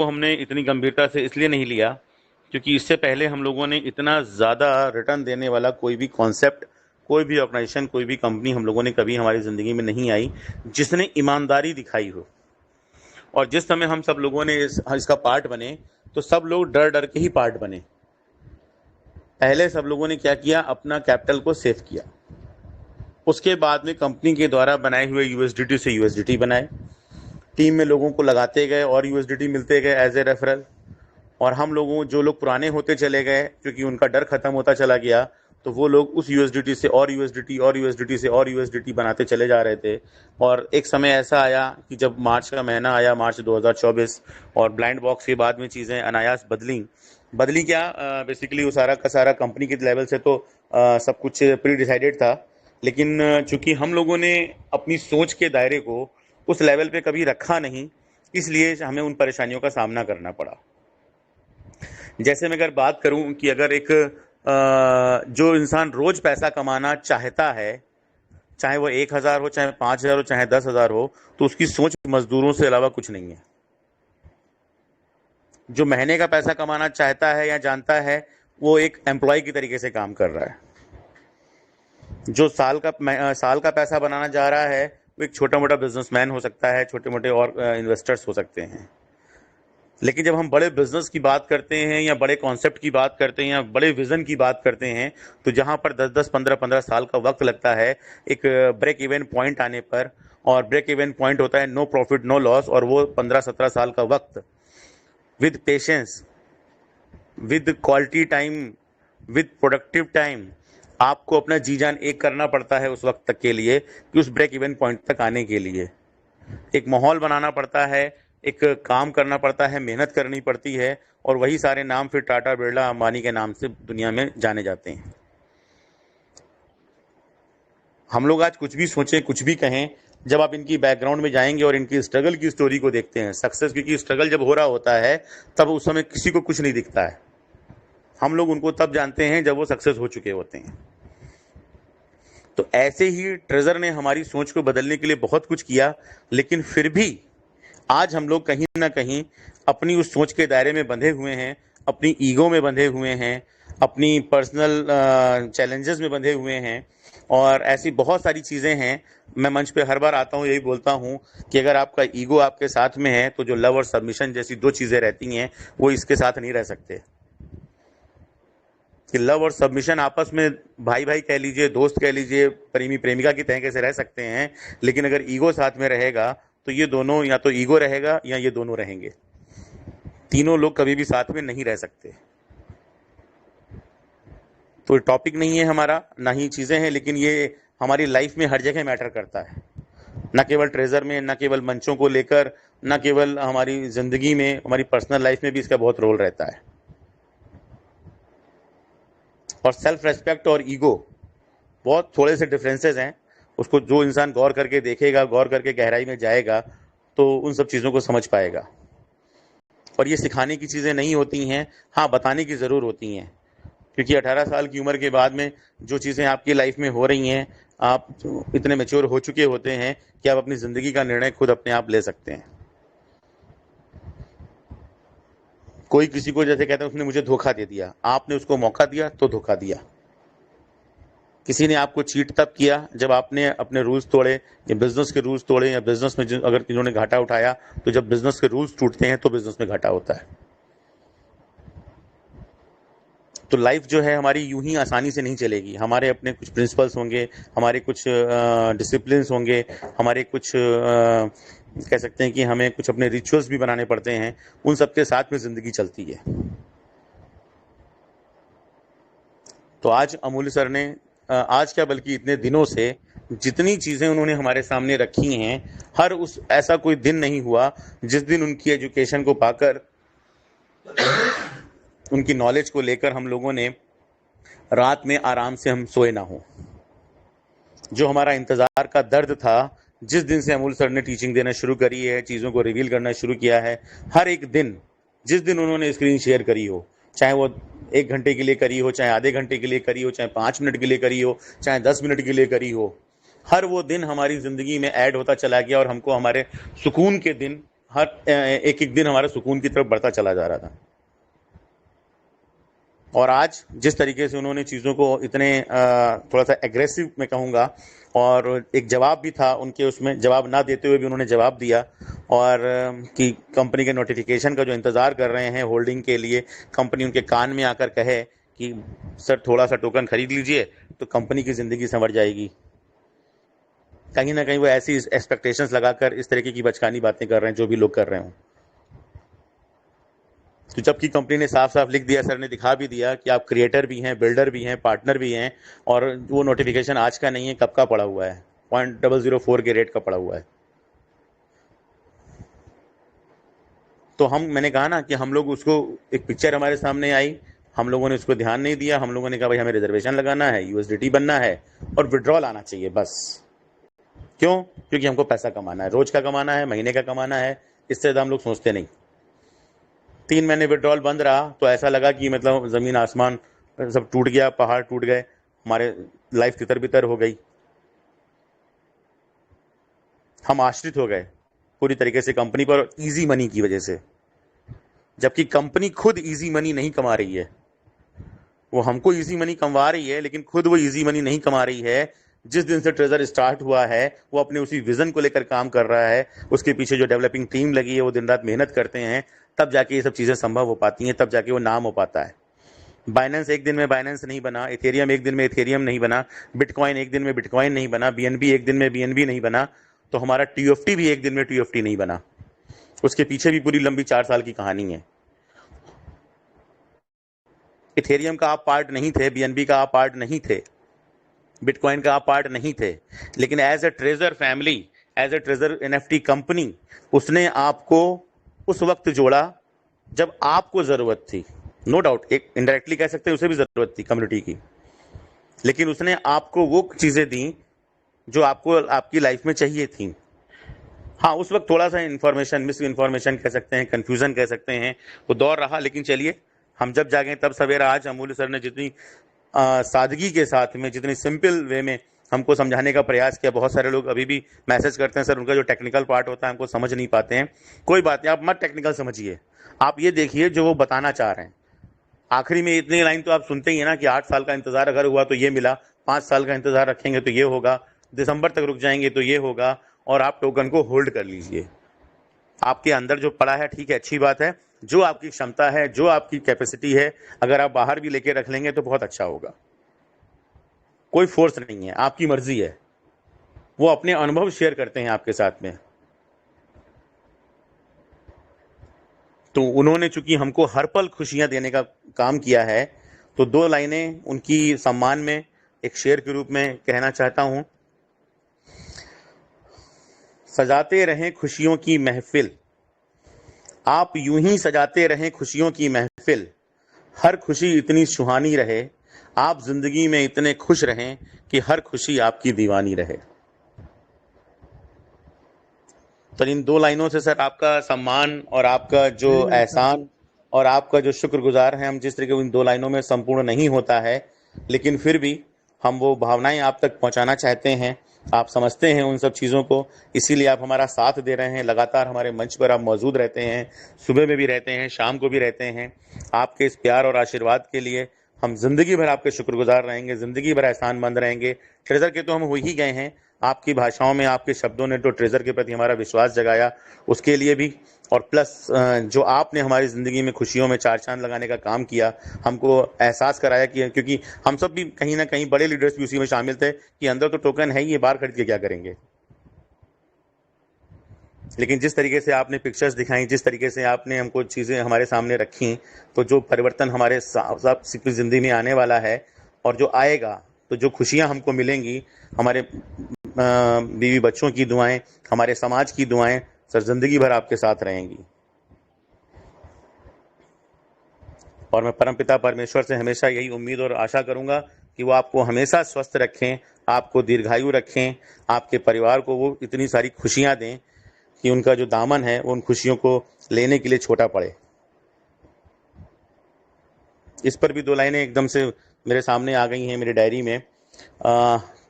हमने इतनी गंभीरता से इसलिए नहीं लिया क्योंकि इससे पहले हम लोगों ने इतना ज़्यादा रिटर्न देने वाला कोई भी कॉन्सेप्ट, कोई भी ऑर्गेनाइजेशन, कोई भी कंपनी हम लोगों ने कभी हमारी ज़िंदगी में नहीं आई जिसने ईमानदारी दिखाई हो। और जिस समय हम सब लोगों ने इसका पार्ट बने तो सब लोग डर डर के ही पार्ट बने। पहले सब लोगों ने क्या किया, अपना कैपिटल को सेव किया। उसके बाद में कंपनी के द्वारा बनाए हुए यूएसडीटी से यूएसडीटी बनाए, टीम में लोगों को लगाते गए और यूएसडीटी मिलते गए एज ए रेफरल। और हम लोगों, जो लोग पुराने होते चले गए क्योंकि उनका डर खत्म होता चला गया, तो वो लोग उस यूएसडीटी से और यूएसडीटी और यूएसडीटी से और यूएसडीटी बनाते चले जा रहे थे। और एक समय ऐसा आया कि जब मार्च का महीना आया, मार्च 2024, और ब्लाइंड बॉक्स के बाद में चीज़ें अनायास बदली क्या, बेसिकली वो सारा का सारा कंपनी के लेवल से तो सब कुछ प्री डिसाइडेड था। लेकिन चूंकि हम लोगों ने अपनी सोच के दायरे को उस लेवल पे कभी रखा नहीं, इसलिए हमें उन परेशानियों का सामना करना पड़ा। जैसे मैं अगर बात करूं कि अगर एक जो इंसान रोज पैसा कमाना चाहता है, चाहे वो 1,000 हो, चाहे 5,000 हो, चाहे 10,000 हो, तो उसकी सोच मजदूरों से अलावा कुछ नहीं है। जो महीने का पैसा कमाना चाहता है या जानता है, वो एक एम्प्लॉय की तरीके से काम कर रहा है। जो साल का पैसा बनाना चाह रहा है, वो एक छोटा मोटा बिजनेसमैन हो सकता है, छोटे मोटे और इन्वेस्टर्स हो सकते हैं। लेकिन जब हम बड़े बिजनेस की बात करते हैं या बड़े कॉन्सेप्ट की बात करते हैं या बड़े विजन की बात करते हैं, तो जहां पर 10-10, 15-15 साल का वक्त लगता है एक ब्रेक इवन पॉइंट आने पर, और ब्रेक इवन पॉइंट होता है नो प्रॉफिट नो लॉस, और वो 15-17 साल का वक्त with patience, with quality time, with productive time, आपको अपना जी जान एक करना पड़ता है उस वक्त तक के लिए, कि उस ब्रेक इवन पॉइंट तक आने के लिए एक माहौल बनाना पड़ता है, एक काम करना पड़ता है, मेहनत करनी पड़ती है। और वही सारे नाम फिर टाटा, बिरला, अंबानी के नाम से दुनिया में जाने जाते हैं। हम लोग आज कुछ भी सोचें, कुछ भी कहें, जब आप इनकी बैकग्राउंड में जाएंगे और इनकी स्ट्रगल की स्टोरी को देखते हैं, सक्सेस, क्योंकि स्ट्रगल जब हो रहा होता है तब उस समय किसी को कुछ नहीं दिखता है। हम लोग उनको तब जानते हैं जब वो सक्सेस हो चुके होते हैं। तो ऐसे ही ट्रेजर ने हमारी सोच को बदलने के लिए बहुत कुछ किया, लेकिन फिर भी आज हम लोग कहीं ना कहीं अपनी उस सोच के दायरे में बंधे हुए हैं, अपनी ईगो में बंधे हुए हैं, अपनी पर्सनल चैलेंजेस में बंधे हुए हैं, और ऐसी बहुत सारी चीज़ें हैं। मैं मंच पे हर बार आता हूँ, यही बोलता हूँ कि अगर आपका ईगो आपके साथ में है तो जो लव और सबमिशन जैसी दो चीज़ें रहती हैं, वो इसके साथ नहीं रह सकते। कि लव और सबमिशन आपस में भाई भाई कह लीजिए, दोस्त कह लीजिए, प्रेमी प्रेमिका की तरह कैसे रह सकते हैं, लेकिन अगर ईगो साथ में रहेगा तो ये दोनों, या तो ईगो रहेगा या ये दोनों रहेंगे। तीनों लोग कभी भी साथ में नहीं रह सकते। तो टॉपिक नहीं है हमारा, ना ही चीज़ें हैं, लेकिन ये हमारी लाइफ में हर जगह मैटर करता है, न केवल ट्रेजर में, न केवल मंचों को लेकर, न केवल हमारी ज़िंदगी में, हमारी पर्सनल लाइफ में भी इसका बहुत रोल रहता है। और सेल्फ रेस्पेक्ट और ईगो बहुत थोड़े से डिफरेंसेस हैं। उसको जो इंसान गौर करके देखेगा, गौर करके गहराई में जाएगा, तो उन सब चीज़ों को समझ पाएगा। और ये सिखाने की चीज़ें नहीं होती हैं, हाँ बताने की ज़रूर होती हैं। क्योंकि 18 साल की उम्र के बाद में जो चीज़ें आपकी लाइफ में हो रही हैं, आप इतने मैच्योर हो चुके होते हैं कि आप अपनी ज़िंदगी का निर्णय खुद अपने आप ले सकते हैं। कोई किसी को जैसे कहते हैं उसने मुझे धोखा दे दिया, आपने उसको मौका दिया तो धोखा दिया। किसी ने आपको चीट तब किया जब आपने अपने रूल्स तोड़े, या बिजनेस के रूल्स तोड़े, या बिजनेस में अगर किन्होंने घाटा उठाया, तो जब बिजनेस के रूल्स टूटते हैं तो बिजनेस में घाटा होता है। तो लाइफ जो है हमारी यूं ही आसानी से नहीं चलेगी। हमारे अपने कुछ प्रिंसिपल्स होंगे, हमारे कुछ डिसिप्लिन्स होंगे, हमारे कुछ कह सकते हैं कि हमें कुछ अपने रिचुअल्स भी बनाने पड़ते हैं। उन सबके साथ में ज़िंदगी चलती है। तो आज अमूल्य सर ने आज क्या बल्कि इतने दिनों से जितनी चीज़ें उन्होंने हमारे सामने रखी हैं, हर उस ऐसा कोई दिन नहीं हुआ जिस दिन उनकी एजुकेशन को पाकर, उनकी नॉलेज को लेकर हम लोगों ने रात में आराम से हम सोए ना हो। जो हमारा इंतज़ार का दर्द था, जिस दिन से अमूल सर ने टीचिंग देना शुरू करी है, चीज़ों को रिवील करना शुरू किया है, हर एक दिन, जिस दिन उन्होंने स्क्रीन शेयर करी हो, चाहे वो 1 घंटे के लिए करी हो, चाहे आधे घंटे के लिए करी हो, चाहे 5 मिनट के लिए करी हो, चाहे 10 मिनट के लिए करी हो, हर वो दिन हमारी ज़िंदगी में ऐड होता चला गया और हमको हमारे सुकून के दिन, हर एक एक दिन हमारा सुकून की तरफ बढ़ता चला जा रहा था। और आज जिस तरीके से उन्होंने चीज़ों को इतने थोड़ा सा एग्रेसिव मैं कहूँगा, और एक जवाब भी था उनके, उसमें जवाब ना देते हुए भी उन्होंने जवाब दिया, और कि कंपनी के नोटिफिकेशन का जो इंतज़ार कर रहे हैं होल्डिंग के लिए, कंपनी उनके कान में आकर कहे कि सर थोड़ा सा टोकन खरीद लीजिए तो कंपनी की ज़िंदगी संवर जाएगी। कहीं ना कहीं वो ऐसी एक्सपेक्टेशंस लगाकर इस तरीके की बचकानी बातें कर रहे हैं जो भी लोग कर रहे हों। तो जबकि कंपनी ने साफ साफ लिख दिया, सर ने दिखा भी दिया कि आप क्रिएटर भी हैं, बिल्डर भी हैं, पार्टनर भी हैं, और वो नोटिफिकेशन आज का नहीं है, कब का पड़ा हुआ है, 0.004 के रेट का पड़ा हुआ है। तो मैंने कहा ना कि हम लोग उसको, एक पिक्चर हमारे सामने आई, हम लोगों ने उसको ध्यान नहीं दिया। हम लोगों ने कहा भाई हमें रिजर्वेशन लगाना है, यूएसडीटी बनना है और विड्रॉल आना चाहिए बस। क्यों? क्योंकि हमको पैसा कमाना है, रोज का कमाना है, महीने का कमाना है, इससे ज़्यादा हम लोग सोचते नहीं। 3 महीने विड्रॉल बंद रहा तो ऐसा लगा कि मतलब ज़मीन आसमान सब टूट गया, पहाड़ टूट गए, हमारे लाइफ तितर बितर हो गई, हम आश्रित हो गए पूरी तरीके से कंपनी पर, इजी मनी की वजह से। जबकि कंपनी खुद इजी मनी नहीं कमा रही है, वो हमको इजी मनी कमा रही है, लेकिन खुद वो इजी मनी नहीं कमा रही है। जिस दिन से ट्रेजर स्टार्ट हुआ है वो अपने उसी विजन को लेकर काम कर रहा है, उसके पीछे जो डेवलपिंग टीम लगी है वो दिन रात मेहनत करते हैं, तब जाके ये सब चीज़ें संभव हो पाती हैं, तब जाके वो नाम हो पाता है। बाइनेंस एक दिन में बाइनेंस नहीं बना, इथेरियम एक दिन में इथेरियम नहीं बना, बिटकॉइन एक दिन में बिटकॉइन नहीं बना, बीएनबी एक दिन में बीएनबी नहीं बना, तो हमारा टीएफटी भी एक दिन में टीएफटी नहीं बना। उसके पीछे भी पूरी लंबी 4 साल की कहानी है। इथेरियम का आप पार्ट नहीं थे, बीएनबी का आप पार्ट नहीं थे, बिटकॉइन का आप पार्ट नहीं थे, लेकिन as a treasure family, as a treasure NFT company, उसने आपको उस वक्त जोड़ा जब आपको ज़रूरत थी। नो डाउट, एक इनडायरेक्टली कह सकते हैं उसे भी ज़रूरत थी कम्युनिटी की, लेकिन उसने आपको वो चीज़ें दी जो आपको आपकी लाइफ में चाहिए थी। हाँ, उस वक्त थोड़ा सा इन्फॉर्मेशन, मिस इन्फॉर्मेशन कह सकते हैं, कन्फ्यूज़न कह सकते हैं, वो दौर रहा, लेकिन चलिए हम जब जागें तब सवेरा। आज अमूल्य सर ने जितनी सादगी के साथ में, जितनी सिंपल वे में हमको समझाने का प्रयास किया। बहुत सारे लोग अभी भी मैसेज करते हैं, सर उनका जो टेक्निकल पार्ट होता है हमको समझ नहीं पाते हैं। कोई बात नहीं, आप मत टेक्निकल समझिए, आप ये देखिए जो वो बताना चाह रहे हैं। आखिरी में इतनी लाइन तो आप सुनते ही है ना कि 8 साल का इंतजार अगर हुआ तो ये मिला, 5 साल का इंतजार रखेंगे तो ये होगा, दिसंबर तक रुक जाएंगे तो ये होगा, और आप टोकन को होल्ड कर लीजिए। आपके अंदर जो पड़ा है, ठीक है, अच्छी बात है, जो आपकी क्षमता है, जो आपकी कैपेसिटी है, अगर आप बाहर भी लेके रख लेंगे तो बहुत अच्छा होगा। कोई फोर्स नहीं है, आपकी मर्जी है। वो अपने अनुभव शेयर करते हैं आपके साथ में। तो उन्होंने चूंकि हमको हर पल खुशियां देने का काम किया है, तो 2 लाइनें उनकी सम्मान में एक शेर के रूप में कहना चाहता हूं। सजाते रहें खुशियों की महफिल, आप यूं ही सजाते रहें खुशियों की महफिल, हर खुशी इतनी सुहानी रहे, आप जिंदगी में इतने खुश रहें कि हर खुशी आपकी दीवानी रहे। तो इन 2 लाइनों से सर आपका सम्मान और आपका जो एहसान और आपका जो शुक्रगुजार है, हम जिस तरीके उन 2 लाइनों में संपूर्ण नहीं होता है, लेकिन फिर भी हम वो भावनाएं आप तक पहुंचाना चाहते हैं। आप समझते हैं उन सब चीज़ों को, इसीलिए आप हमारा साथ दे रहे हैं। लगातार हमारे मंच पर आप मौजूद रहते हैं, सुबह में भी रहते हैं, शाम को भी रहते हैं। आपके इस प्यार और आशीर्वाद के लिए हम ज़िंदगी भर आपके शुक्रगुजार रहेंगे, ज़िंदगी भर एहसानमंद रहेंगे। ट्रेजर के तो हम हो ही गए हैं, आपकी भाषाओं में, आपके शब्दों ने तो ट्रेजर के प्रति हमारा विश्वास जगाया, उसके लिए भी। और प्लस जो आपने हमारी ज़िंदगी में खुशियों में 4 चांद लगाने का काम किया, हमको एहसास कराया कि, क्योंकि हम सब भी कहीं ना कहीं, बड़े लीडर्स भी उसी में शामिल थे कि अंदर तो टोकन है ही, ये बाहर खरीद के क्या करेंगे। लेकिन जिस तरीके से आपने पिक्चर्स दिखाई, जिस तरीके से आपने हमको चीज़ें हमारे सामने रखी, तो जो परिवर्तन हमारे सबकी ज़िंदगी में आने वाला है और जो आएगा, तो जो खुशियां हमको मिलेंगी, हमारे बीवी बच्चों की दुआएं, हमारे समाज की दुआएं सर ज़िंदगी भर आपके साथ रहेंगी। और मैं परमपिता परमेश्वर से हमेशा यही उम्मीद और आशा करूंगा कि वो आपको हमेशा स्वस्थ रखें, आपको दीर्घायु रखें, आपके परिवार को वो इतनी सारी खुशियां दें कि उनका जो दामन है वो उन खुशियों को लेने के लिए छोटा पड़े। इस पर भी 2 लाइनें एकदम से मेरे सामने आ गई हैं मेरी डायरी में।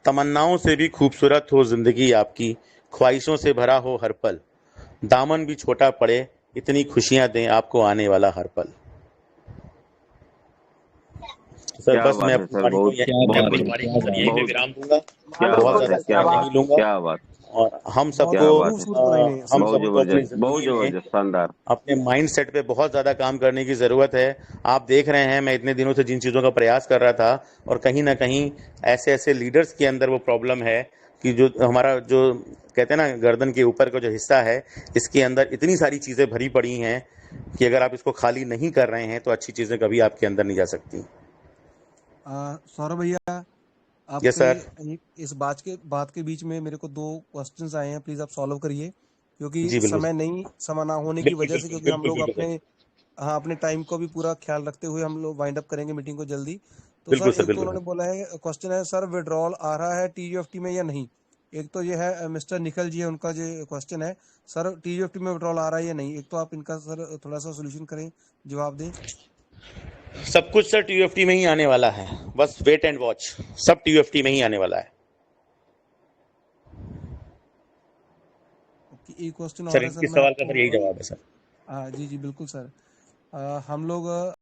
तमन्नाओं से भी खूबसूरत हो ज़िंदगी आपकी, ख्वाहिशों से भरा हो हर पल, दामन भी छोटा पड़े, इतनी खुशियां दें आपको आने वाला हर पल। सर क्या बस मैं बात है अपनी सर, वाणी को बहुत मैं बहुत अपनी बढ़िया, वाणी को सर यहीं पे बहुत विराम दूंगा, क्या बहुत बात है, ज़्यादा क्या समय बात, नहीं लूँगा। क्या बात, और हम क्या सबको बात है सर, हम बहुत सबको अपनी जबरदस्त, बहुत ज़िंदगी में जबरदस्त, शानदार। अपने माइंडसेट पे बहुत ज़्यादा काम करने की ज़रूरत है। आप देख रहे हैं मैं इतने दिनों से जिन चीज़ों का प्रयास कर रहा था, और कहीं न कहीं ऐसे-ऐसे लीडर्स के अंदर वो प्रॉब्लम है कि जो हमारा जो कहते हैं ना गर्दन के ऊपर का जो हिस्सा है, इसके अंदर इतनी सारी चीज़ें भरी पड़ी हैं कि अगर आप इसको खाली नहीं कर रहे हैं, तो अच्छी चीज़ें कभी आपके अंदर नहीं जा सकती। सौरभ भैया, यस आपके सर। इस बात के बीच में मेरे को 2 क्वेश्चंस आए हैं, प्लीज आप सॉल्व करिए, क्योंकि जी, बिल्कुल सर। समय ना होने की बिल्कुल, वजह से, बिल्कुल, क्योंकि हम बिल्कुल, लोग बिल्कुल अपने सर। हाँ अपने टाइम को भी पूरा ख्याल रखते हुए हम लोग वाइंड अप करेंगे मीटिंग को जल्दी। तो बिल्कुल सर सर, एक तो बिल्कुल उन्होंने सर। बोला है, क्वेश्चन है सर, विड्रॉल आ रहा है टीयूएफटी में या नहीं। एक तो ये है मिस्टर निखिल जी है, उनका जो क्वेश्चन है, सर टीयूएफटी में विड्रॉल आ रहा है या नहीं। एक तो आप इनका सर थोड़ा सा सोल्यूशन करें, जवाब दें। सब कुछ सर टीयूएफटी में ही आने वाला है, बस वेट एंड वॉच। सब टीयूएफटी में ही आने वाला है। ओके, एक क्वेश्चन सर और है सर, इनके मैं सवाल का आपको सर यही जवाब है सर। जी जी बिल्कुल सर। हम लोग